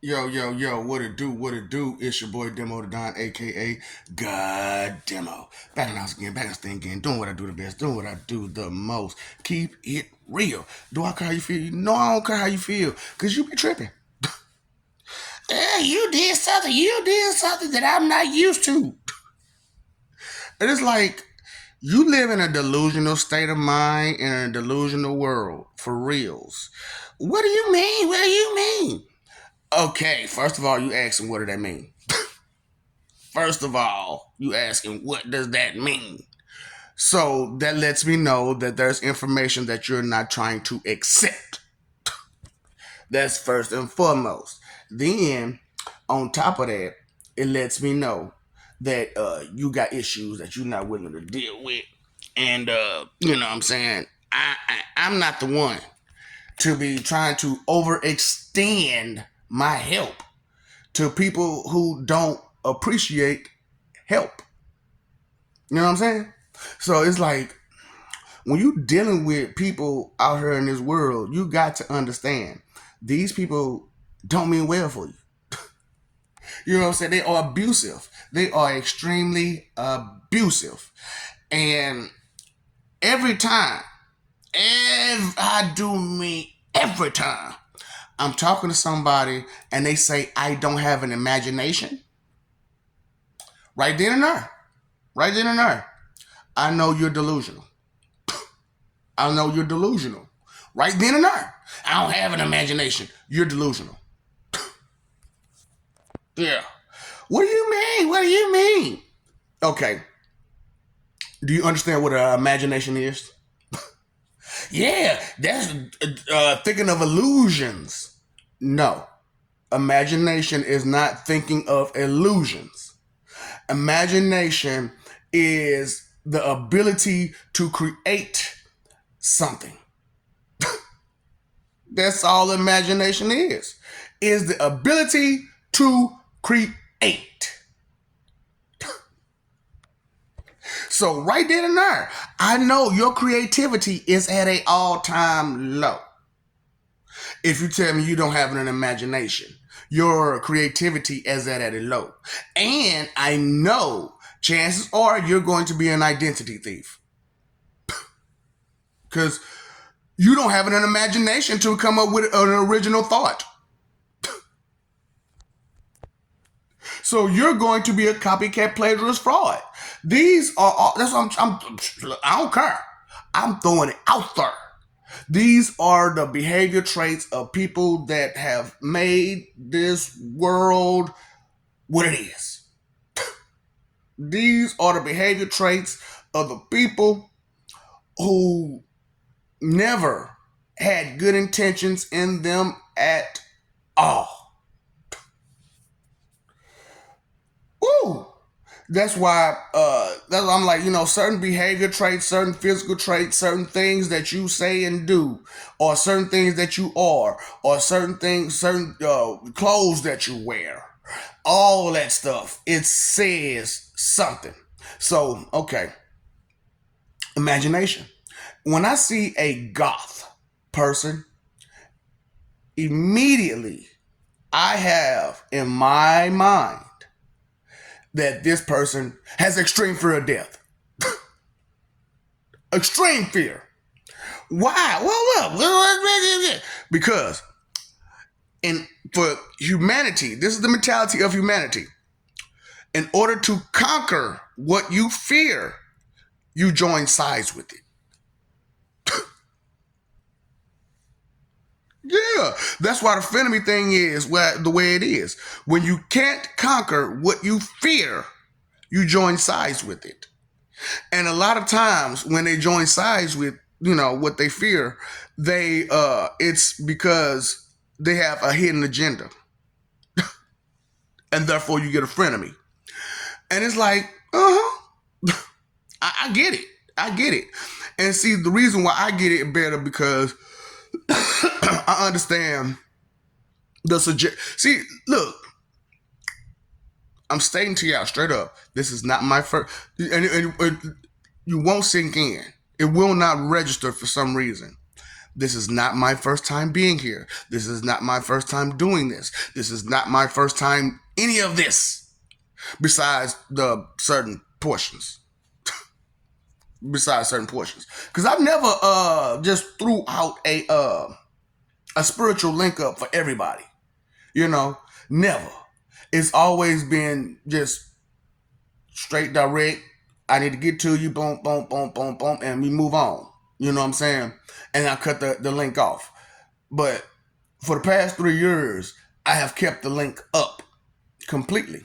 Yo, yo, yo, what it do, what it do? It's your boy Demo the Don, aka God Demo. Back in the house again, back in the thing again, doing what I do the best, doing what I do the most. Keep it real. Do I care how you feel? No, I don't care how you feel, because you be tripping. You did something that I'm not used to. And it's like, you live in a delusional state of mind in a delusional world, for reals. What do you mean? What do you mean? Okay, first of all, you asking what does that mean? First of all, you asking what does that mean? So that lets me know that there's information that you're not trying to accept. That's first and foremost. Then, on top of that, it lets me know that you got issues that you're not willing to deal with. And, you know what I'm saying? I'm not the one to be trying to overextend my help to people who don't appreciate help. You know what I'm saying? So it's like, when you dealing with people out here in this world, you got to understand these people don't mean well for you. You know what I'm saying? They are abusive. They are extremely abusive. And every time, I do mean every time, I'm talking to somebody and they say, I don't have an imagination. Right then and there. Right then and there. I know you're delusional. I know you're delusional. Right then and there. I don't have an imagination. You're delusional. Yeah. What do you mean? What do you mean? Okay. Do you understand what imagination is? Yeah, that's thinking of illusions. No. Imagination is not thinking of illusions. Imagination is the ability to create something. That's all imagination is the ability to create. So right then and there, I know your creativity is at an all-time low. If you tell me you don't have an imagination, your creativity is at a low. And I know chances are you're going to be an identity thief. Because you don't have an imagination to come up with an original thought. So you're going to be a copycat plagiarist fraud. These are all, that's what I don't care. I'm throwing it out there. These are the behavior traits of people that have made this world what it is. These are the behavior traits of the people who never had good intentions in them at all. Ooh. That's why I'm like, certain behavior traits, certain physical traits, certain things that you say and do, or certain things that you are, or certain things, certain clothes that you wear, all that stuff, it says something. So, okay, imagination. When I see a goth person, immediately I have in my mind that this person has extreme fear of death. Extreme fear. Why? Well, look. Because for humanity, this is the mentality of humanity. In order to conquer what you fear, you join sides with it. Yeah, that's why the frenemy thing is the way it is. When you can't conquer what you fear, you join sides with it. And a lot of times when they join sides with, what they fear, they it's because they have a hidden agenda. And therefore you get a frenemy. And it's like, I get it. I get it. And see, the reason why I get it better because I understand the See, look, I'm stating to y'all straight up, this is not my first, and you won't sink in. It will not register for some reason. This is not my first time being here. This is not my first time doing this. This is not my first time any of this, besides the certain portions. Besides certain portions. Because I've never just threw out a spiritual link up for everybody. You know, never. It's always been just straight direct. I need to get to you, boom, boom, boom, boom, boom, and we move on. You know what I'm saying? And I cut the link off. But for the past 3 years, I have kept the link up completely.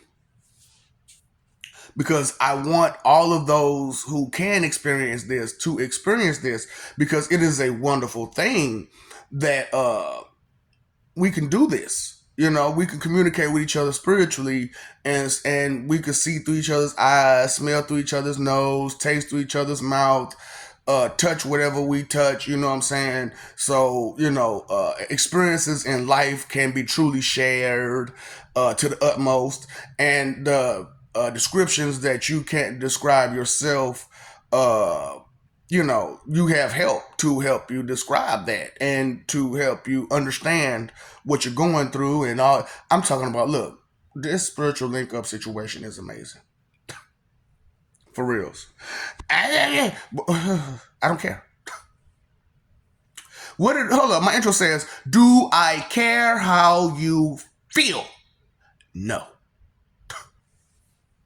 Because I want all of those who can experience this to experience this, because it is a wonderful thing that we can do this. You know, we can communicate with each other spiritually, and we can see through each other's eyes, smell through each other's nose, taste through each other's mouth, touch whatever we touch. You know what I'm saying? So, experiences in life can be truly shared to the utmost, and the descriptions that you can't describe yourself. You have help to help you describe that and to help you understand what you're going through and all. I'm talking about, look, this spiritual link up situation is amazing. For reals. I don't care. Hold up, my intro says, do I care how you feel? No.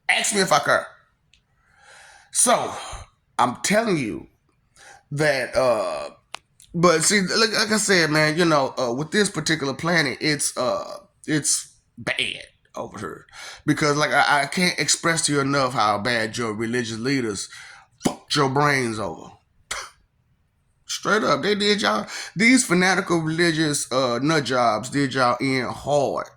Ask me if I care. So, I'm telling you that but see, like I said, man, with this particular planet, it's bad over here, because like I can't express to you enough how bad your religious leaders fucked your brains over. Straight up, they did y'all. These fanatical religious nut jobs did y'all in hard.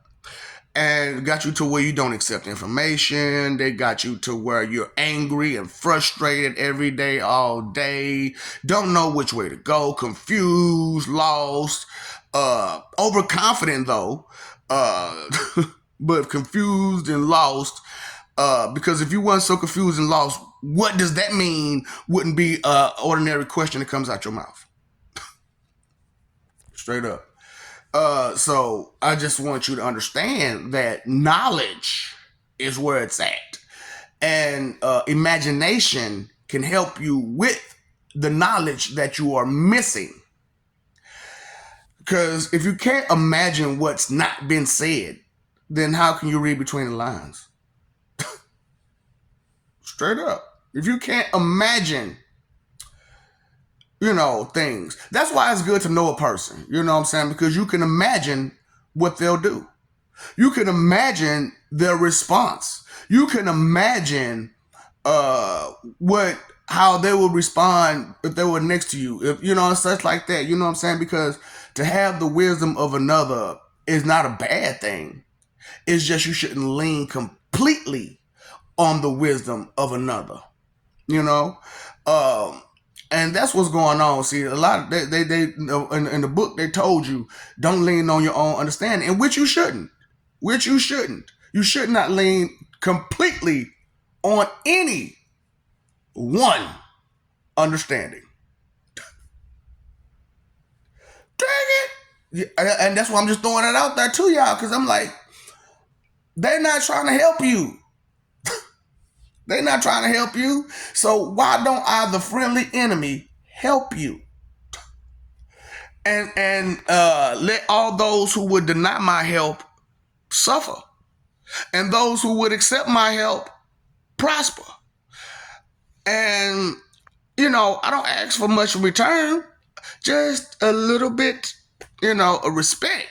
And got you to where you don't accept information. They got you to where you're angry and frustrated every day, all day. Don't know which way to go. Confused, lost, overconfident though. But confused and lost. Because if you weren't so confused and lost, what does that mean? Wouldn't be an ordinary question that comes out your mouth. Straight up. So I just want you to understand that knowledge is where it's at. And imagination can help you with the knowledge that you are missing. Because if you can't imagine what's not been said, then how can you read between the lines? Straight up. If you can't imagine things. That's why it's good to know a person, you know what I'm saying? Because you can imagine what they'll do. You can imagine their response. You can imagine how they would respond if they were next to you. If and such like that, you know what I'm saying? Because to have the wisdom of another is not a bad thing. It's just you shouldn't lean completely on the wisdom of another. And that's what's going on. See, a lot of they in the book they told you don't lean on your own understanding, and which you shouldn't. You should not lean completely on any one understanding. Dang it! Yeah, and that's why I'm just throwing it out there to y'all, because I'm like, they're not trying to help you. They're not trying to help you. So why don't I, the friendly enemy, help you? And let all those who would deny my help suffer. And those who would accept my help prosper. And, I don't ask for much in return. Just a little bit, a respect.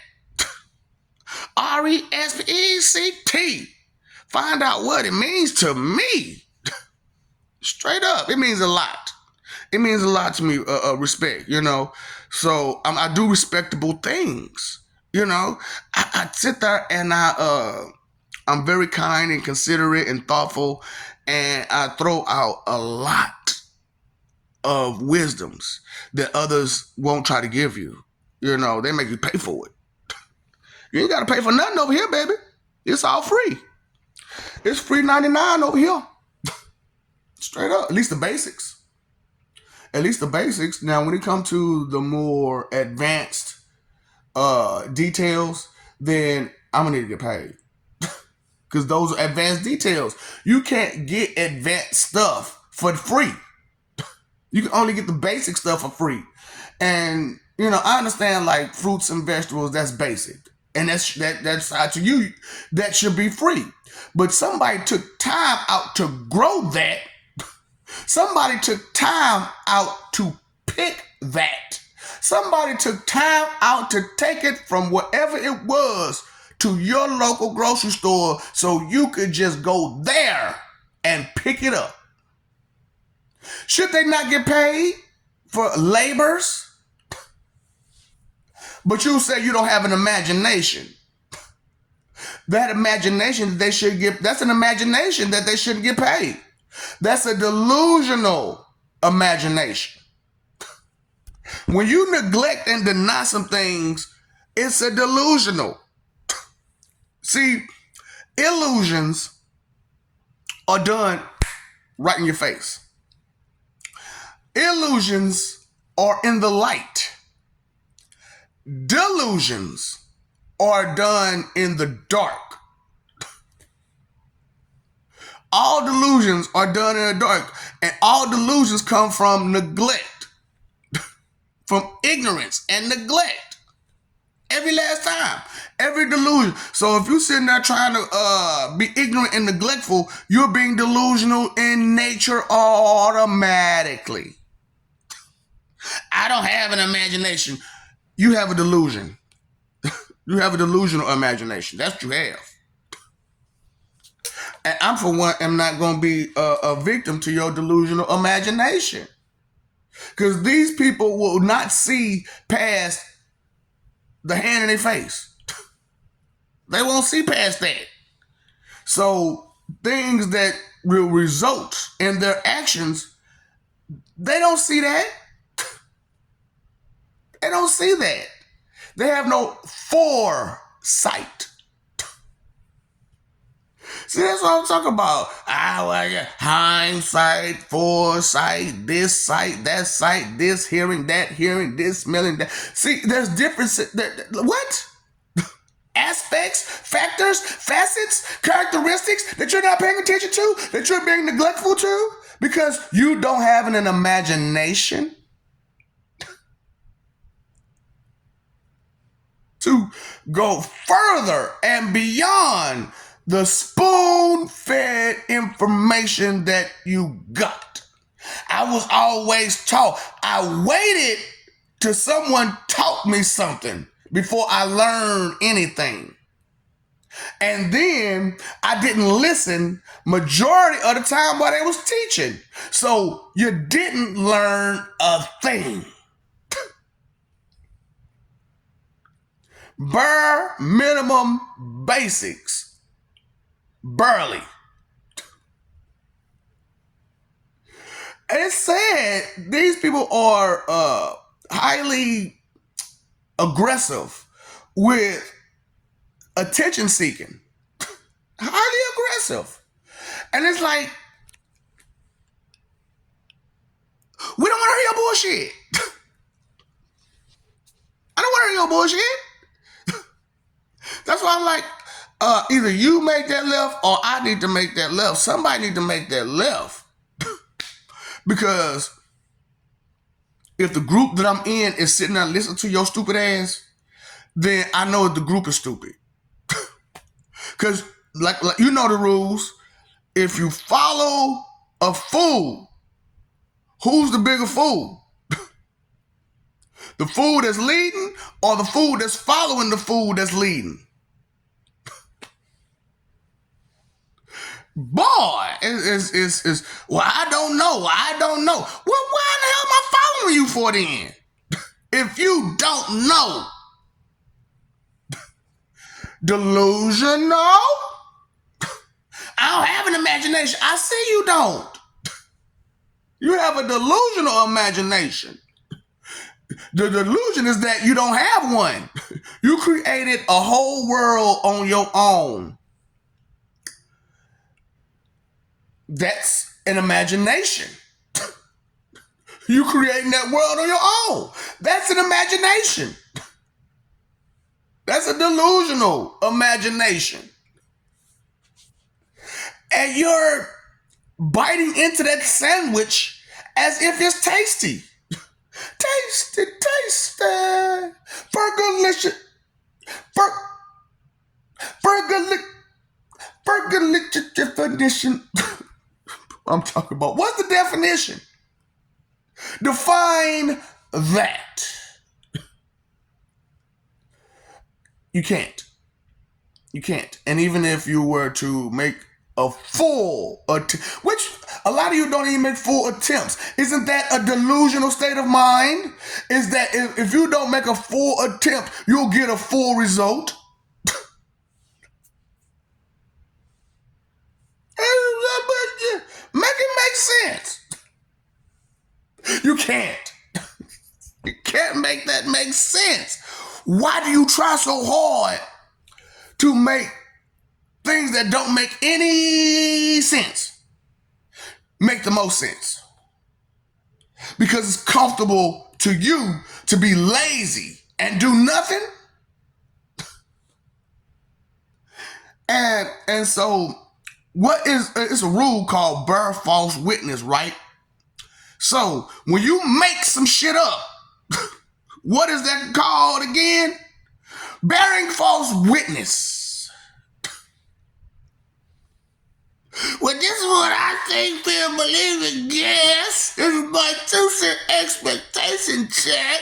RESPECT. Find out what it means to me. Straight up. It means a lot. It means a lot to me, respect, So I do respectable things, I sit there and I'm very kind and considerate and thoughtful, and I throw out a lot of wisdoms that others won't try to give you. They make you pay for it. You ain't got to pay for nothing over here, baby. It's all free. It's free $99 over here. Straight up, at least the basics. At least the basics. Now, when it comes to the more advanced details, then I'm gonna need to get paid because those are advanced details. You can't get advanced stuff for free. You can only get the basic stuff for free. And I understand like fruits and vegetables, that's basic. And that's how to you that should be free. But somebody took time out to grow that. Somebody took time out to pick that. Somebody took time out to take it from wherever it was to your local grocery store so you could just go there and pick it up. Should they not get paid for labors? But you say you don't have an imagination. That imagination they should get, that's an imagination that they shouldn't get paid. That's a delusional imagination. When you neglect and deny some things, it's a delusional. See, illusions are done right in your face. Illusions are in the light. Delusions are done in the dark. All delusions are done in the dark, and all delusions come from neglect, from ignorance and neglect. Every last time, every delusion. So if you're sitting there trying to be ignorant and neglectful, you're being delusional in nature automatically. I don't have an imagination. You have a delusion. You have a delusional imagination. That's what you have. And I'm, for one, am not going to be a victim to your delusional imagination. Because these people will not see past the hand in their face. They won't see past that. So things that will result in their actions, they don't see that. They don't see that. They have no foresight. See, that's what I'm talking about. Hindsight, foresight, this sight, that sight, this hearing, this smelling, that. See, there's differences. What? Aspects, factors, facets, characteristics that you're not paying attention to, that you're being neglectful to, because you don't have an imagination to go further and beyond the spoon-fed information that you got. I was always taught. I waited till someone taught me something before I learned anything. And then I didn't listen majority of the time while they was teaching. So you didn't learn a thing. Bare minimum basics. Barely. It's sad. These people are highly aggressive with attention seeking. Highly aggressive. And it's like, we don't want to hear your bullshit. I don't want to hear your bullshit. That's why I'm like, either you make that left or I need to make that left. Somebody need to make that left. Because if the group that I'm in is sitting there listening to your stupid ass, then I know the group is stupid. Because like you know the rules. If you follow a fool, who's the bigger fool? The fool that's leading or the fool that's following the fool that's leading? Boy, it's well, I don't know. Well, why the hell am I following you for then? If you don't know. Delusional? I don't have an imagination. I see you don't. You have a delusional imagination. The delusion is that you don't have one. You created a whole world on your own. That's an imagination. You creating that world on your own. That's an imagination. That's a delusional imagination. And you're biting into that sandwich as if it's tasty. Tasty, tasty. Burgerlicious. Burgerlicious definition. I'm talking about. What's the definition? Define that. You can't. You can't. And even if you were to make a full attempt, which a lot of you don't even make full attempts, isn't that a delusional state of mind? Is that if you don't make a full attempt, you'll get a full result? Make it make sense. You can't. You can't make that make sense. Why do you try so hard to make things that don't make any sense make the most sense? Because it's comfortable to you to be lazy and do nothing. And so what is, it's a rule called bear false witness, right? So when you make some shit up, what is that called again? Bearing false witness. Well, this is what I think, feel, believe, and guess. This is my 2-cent expectation check.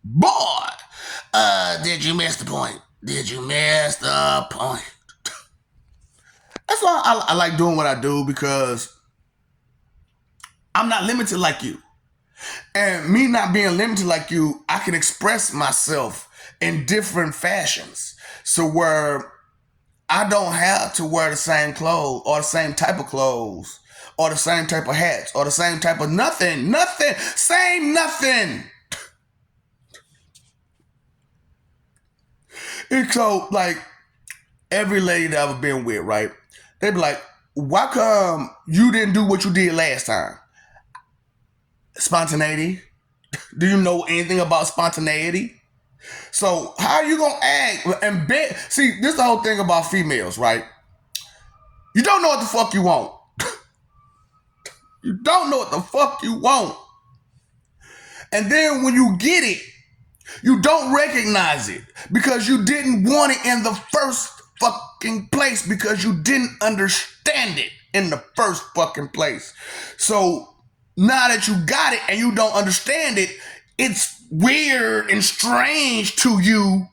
Boy, did you miss the point? Did you miss the point? That's why I like doing what I do, because I'm not limited like you. And me not being limited like you, I can express myself in different fashions. So where I don't have to wear the same clothes or the same type of clothes or the same type of hats or the same type of nothing, same nothing. And so, like, every lady that I've been with, right, they be like, why come you didn't do what you did last time? Spontaneity. Do you know anything about spontaneity? So how are you gonna act and bet? See, this is the whole thing about females, right? You don't know what the fuck you want. You don't know what the fuck you want. And then when you get it, you don't recognize it because you didn't want it in the first fucking place, because you didn't understand it in the first fucking place. So now that you got it and you don't understand it, it's weird and strange to you.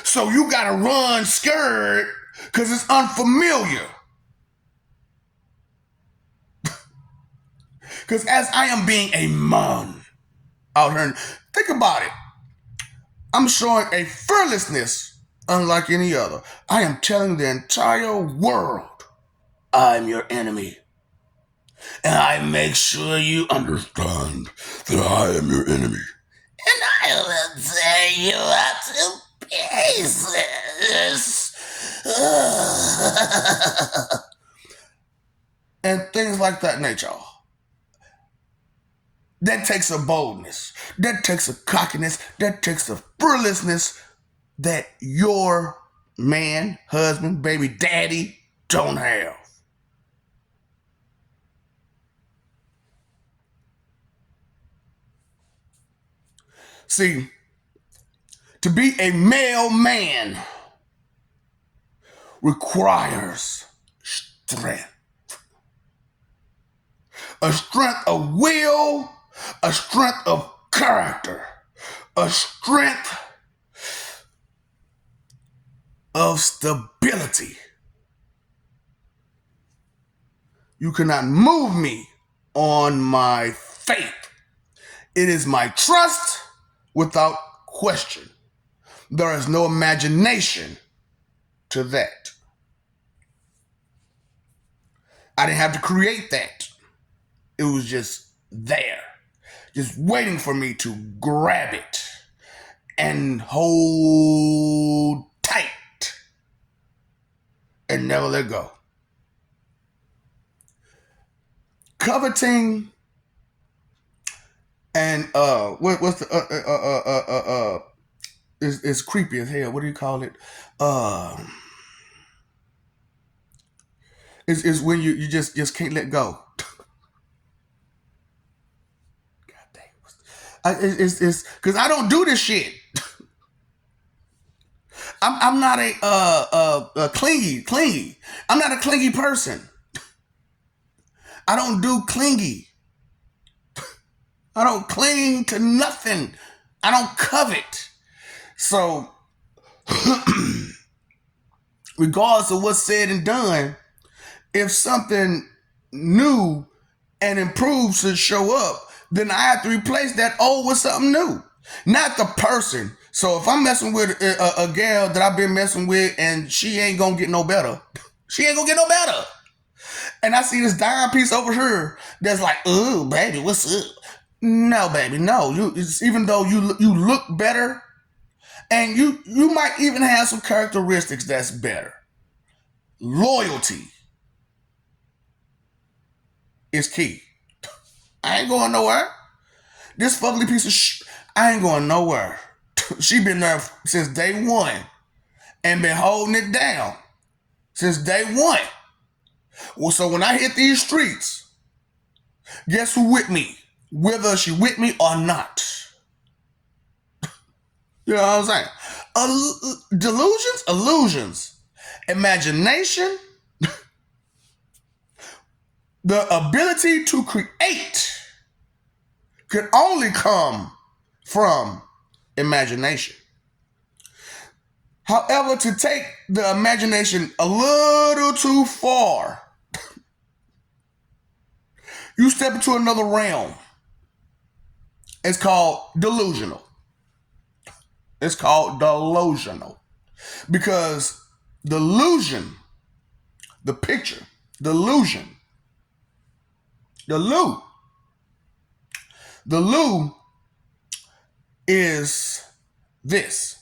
So you gotta run scared because it's unfamiliar. Because as I am being a man out here, think about it. I'm showing a fearlessness unlike any other. I am telling the entire world, I'm your enemy. And I make sure you understand that I am your enemy. And I will tear you up to pieces. And things like that nature. That takes a boldness. That takes a cockiness. That takes a fearlessness that your man, husband, baby daddy don't have. See, to be a male man requires strength. A strength of will, a strength of character, a strength of stability. You cannot move me on my faith. It is my trust without question. There is no imagination to that. I didn't have to create that. It was just there, just waiting for me to grab it and hold tight and never let go. Coveting and what's the is creepy as hell. What do you call it? Uh, is when you just can't let go. God damn. It's because I don't do this shit. I'm not a clingy. I'm not a clingy person. I don't do clingy. I don't cling to nothing. I don't covet. So, regardless of what's said and done, if something new and improved should show up, then I have to replace that old with something new, not the person. So if I'm messing with a gal that I've been messing with and she ain't gonna get no better, she ain't gonna get no better. And I see this dime piece over here that's like, "Ooh, baby, what's up?" No, baby, no. Even though you look better, and you might even have some characteristics that's better. Loyalty is key. I ain't going nowhere. This fugly piece of I ain't going nowhere. She been there since day one and been holding it down since day one. Well, so when I hit these streets, guess who with me? Whether she with me or not. You know what I'm saying? Delusions, illusions, imagination, the ability to create could only come from imagination. However, to take the imagination a little too far, you step into another realm. It's called delusional. It's called delusional. Because delusion, the picture, delusion, the Lou is this.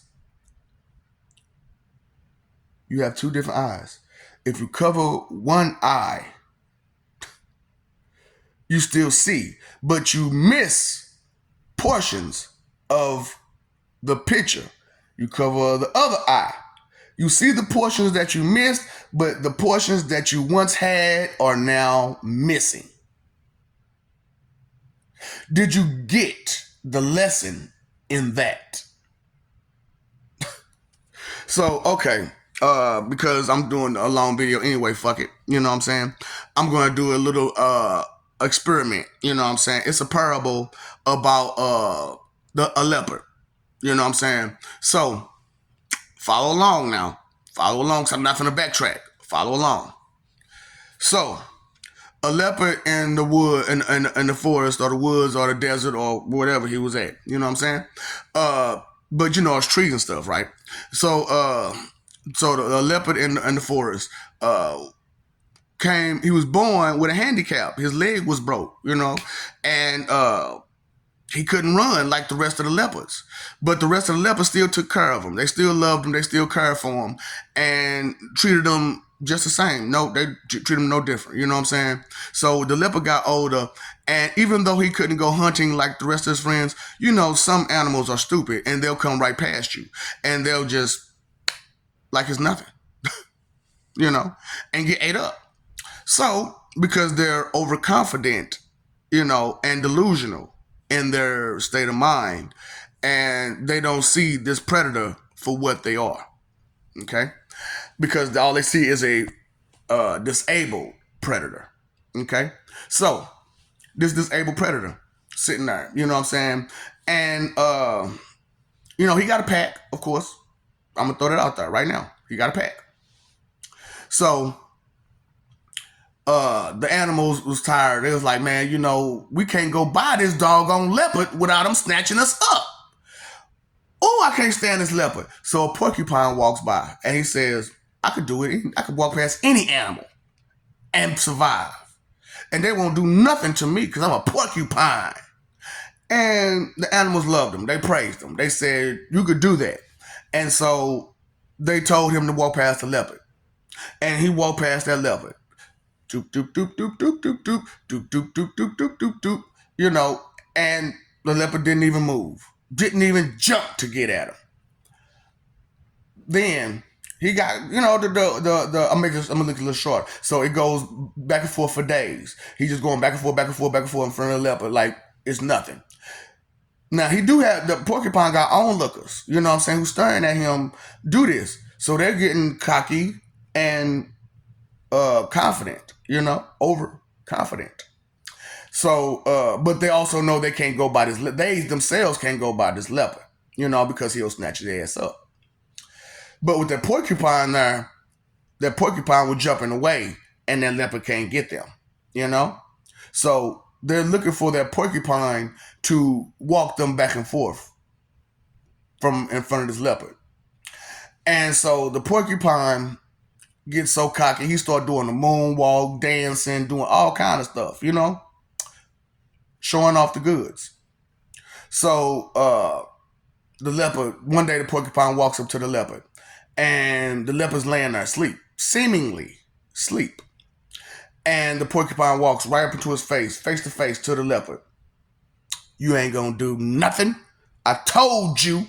You have two different eyes. If you cover one eye, you still see, but you miss portions of the picture. You cover the other eye. You see the portions that you missed, but the portions that you once had are now missing. Did you get the lesson in that? So, okay, because I'm doing a long video anyway, fuck it. You know what I'm saying? I'm going to do a little experiment. You know what I'm saying? It's a parable about a leopard. You know what I'm saying? So, follow along now. Follow along, because I'm not going to backtrack. Follow along. So, a leopard in the wood, in the forest, or the woods, or the desert, or whatever he was at. You know what I'm saying? But you know, it's trees and stuff, right? So, the leopard in the forest came. He was born with a handicap. His leg was broke, you know, and he couldn't run like the rest of the leopards. But the rest of the leopards still took care of him. They still loved him. They still cared for him and treated him just the same. No, they treated him no different. You know what I'm saying? So the leopard got older, and even though he couldn't go hunting like the rest of his friends, you know, some animals are stupid and they'll come right past you and they'll just, like it's nothing, you know, and get ate up. So, because they're overconfident, you know, and delusional in their state of mind, and they don't see this predator for what they are, okay? Because all they see is a disabled predator, okay? So, this disabled predator sitting there, you know what I'm saying? And, you know, he got a pack, of course. I'm going to throw that out there right now. He got a pack. So, the animals was tired. They was like, man, you know, we can't go by this doggone leopard without him snatching us up. Oh, I can't stand this leopard. So a porcupine walks by and he says, I could do it. I could walk past any animal and survive. And they won't do nothing to me because I'm a porcupine. And the animals loved him. They praised him. They said, you could do that. And so they told him to walk past the leopard. And he walked past that leopard. doop doop doop doop doop doop doop doop doop doop doop doop doop doop. You know, and the leopard didn't even move, didn't even jump to get at him. Then he got, the I'm gonna make it a little short. So it goes back and forth for days. He's just going back and forth, back and forth, back and forth in front of the leopard like it's nothing. Now he do have the porcupine got onlookers, you know what I'm saying, who's staring at him do this. So they're getting cocky and confident, overconfident. So, but they also know they can't go by this. They themselves can't go by this leopard, because he'll snatch his ass up. But with that porcupine there, that porcupine was jumping away, and that leopard can't get them. So they're looking for that porcupine to walk them back and forth from in front of this leopard. And so the porcupine gets so cocky, he started doing the moonwalk, dancing, doing all kind of stuff, showing off the goods. So the leopard, one day the porcupine walks up to the leopard, and the leopard's laying there asleep, seemingly sleep. And the porcupine walks right up into his face to face to the leopard. You ain't gonna do nothing. I told you.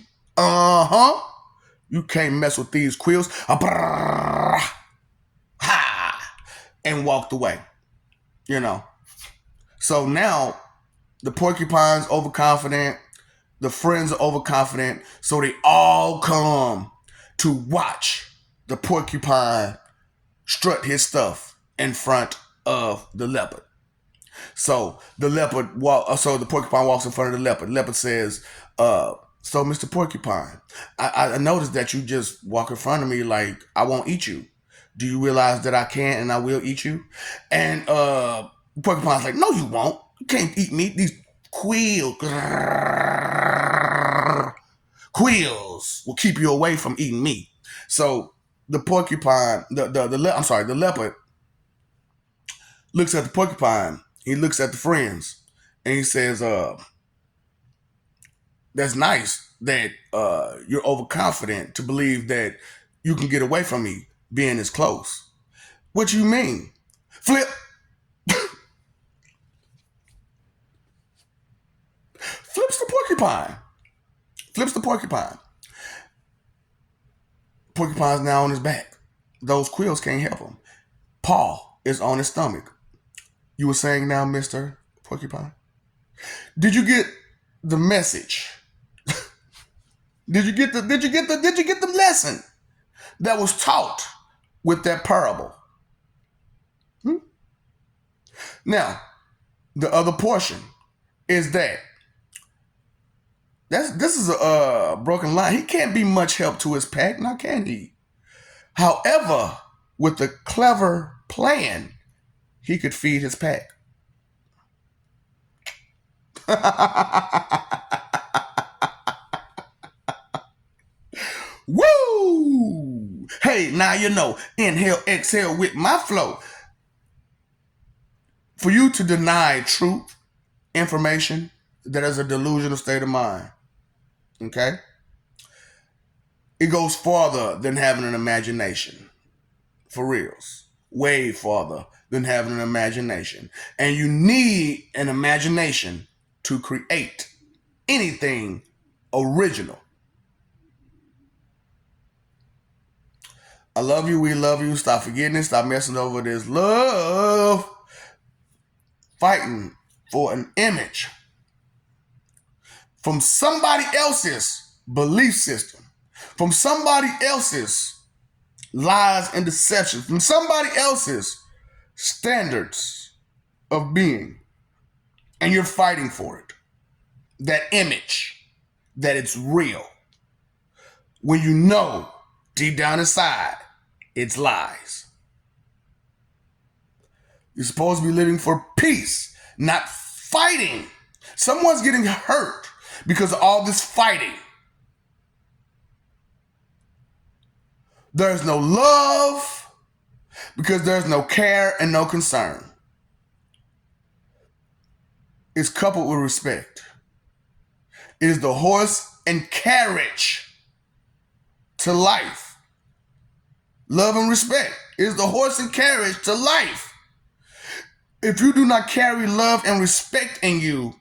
You can't mess with these quills. And walked away. So now the porcupine's overconfident. The friends are overconfident. So they all come to watch the porcupine strut his stuff in front of the leopard. So the porcupine walks in front of the leopard. The leopard says, so Mr. Porcupine, I noticed that you just walk in front of me like I won't eat you. Do you realize that I can and I will eat you? And Porcupine's like, no, you won't. You can't eat me. These quills will keep you away from eating me. So the porcupine, the leopard looks at the porcupine. He looks at the friends, and he says, that's nice that you're overconfident to believe that you can get away from me being this close. What you mean? Flip. Flips the porcupine. Flips the porcupine. Porcupine's now on his back. Those quills can't help him. Paw is on his stomach. You were saying now, Mr. Porcupine? Did you get the message? Did you get the lesson that was taught with that parable? Now, the other portion is that this is a broken line. He can't be much help to his pack, now can he? However, with a clever plan, he could feed his pack. Woo! Hey, now you know. Inhale, exhale with my flow. For you to deny truth, information, that is a delusional state of mind. Okay? It goes farther than having an imagination. For reals. Way farther than having an imagination. And you need an imagination to create anything original. I love you. We love you. Stop forgetting it. Stop messing over this love. Fighting for an image from somebody else's belief system, from somebody else's lies and deception, from somebody else's standards of being. And you're fighting for it. That image, that it's real. When you know deep down inside, it's lies. You're supposed to be living for peace, not fighting. Someone's getting hurt because of all this fighting. There's no love because there's no care and no concern. It's coupled with respect. It is the horse and carriage to life. Love and respect is the horse and carriage to life. If you do not carry love and respect in you,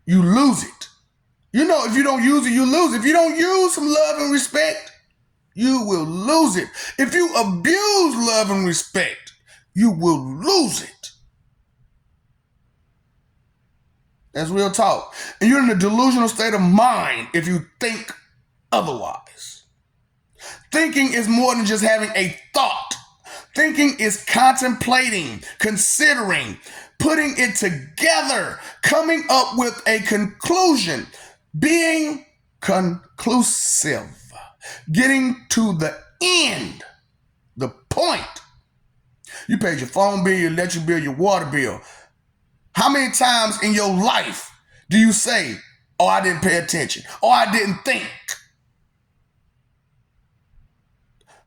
you lose it. You know, if you don't use it, you lose it. If you don't use some love and respect, you will lose it. If you abuse love and respect, you will lose it. That's real talk. And you're in a delusional state of mind if you think otherwise. Thinking is more than just having a thought. Thinking is contemplating, considering, putting it together, coming up with a conclusion, being conclusive, getting to the end, the point. You paid your phone bill, your electric bill, your water bill. How many times in your life do you say, oh, I didn't pay attention, or I didn't think?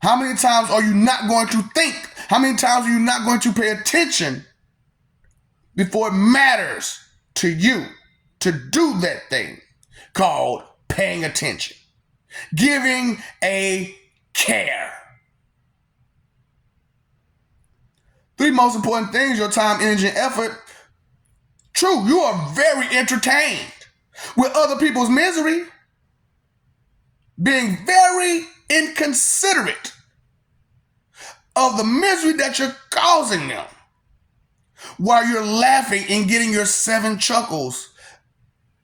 How many times are you not going to think? How many times are you not going to pay attention before it matters to you to do that thing called paying attention, giving a care? 3 most important things: your time, energy, and effort. True, you are very entertained with other people's misery, being very inconsiderate of the misery that you're causing them, while you're laughing and getting your 7 chuckles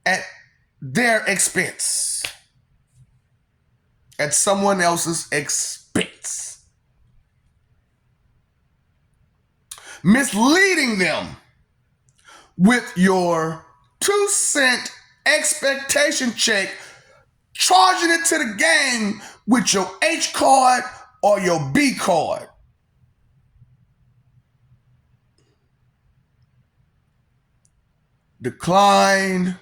at their expense, at someone else's expense, misleading them with your 2-cent expectation check, charging it to the game with your H card or your B card. Declined,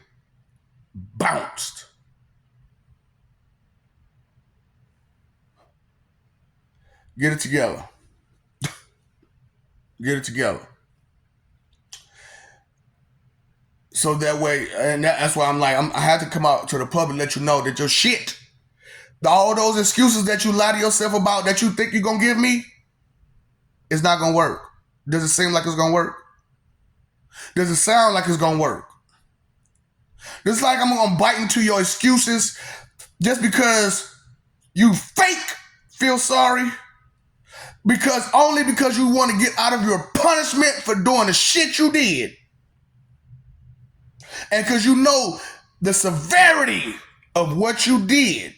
bounced. Get it together. Get it together. So that way, and that's why I'm like, I have to come out to the public, let you know that your shit, all those excuses that you lie to yourself about that you think you're going to give me, it's not going to work. Does it seem like it's going to work? Does it sound like it's going to work? It's like I'm going to bite into your excuses just because you fake feel sorry, only because you want to get out of your punishment for doing the shit you did. And because you know the severity of what you did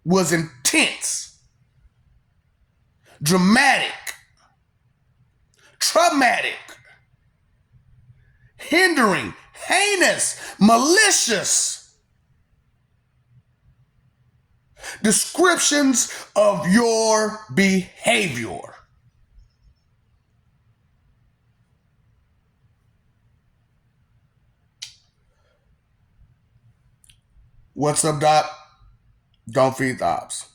was intense, dramatic, traumatic, hindering, heinous, malicious descriptions of your behavior. What's up, Doc? Don't feed the ops.